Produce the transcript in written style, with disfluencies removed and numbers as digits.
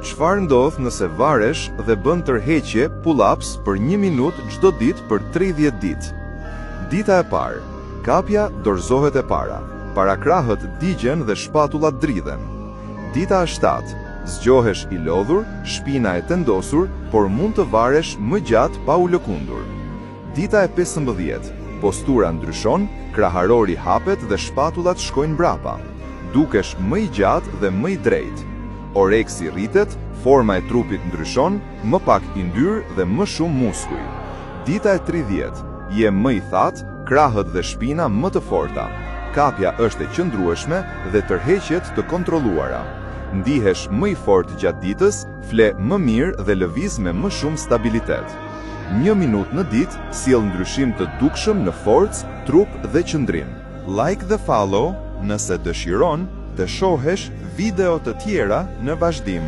Çfarë ndodh nëse varesh dhe bën tërheqje pull-ups për 1 minutë çdo ditë për 30 ditë? Dita e parë, kapja dorëzohet e para. Parakrahët digjen dhe shpatullat dridhen. Dita e 7, zgjohesh i lodhur, shpina e tendosur, por mund të varesh më gjatë pa u lëkundur. Dita e 15, postura ndryshon, kraharori hapet dhe shpatullat shkojnë mbrapa. Dukesh më i gjatë dhe më i drejtë. Oreksi rritet, forma e trupit ndryshon, më pak i ndyr dhe më shumë muskuj. Dita e 30, je më i thatë, krahët dhe shpina më të forta. Kapja është e qëndrueshme dhe tërheqjet të kontrolluara. Ndihesh më i fortë gjatë ditës, fle më mirë dhe lëviz me më shumë stabilitet. 1 minutë në ditë sjell ndryshim të dukshëm në forcë, trup dhe qëndrim. Like dhe follow nëse dëshiron të shohesh video të tjera në vazhdim.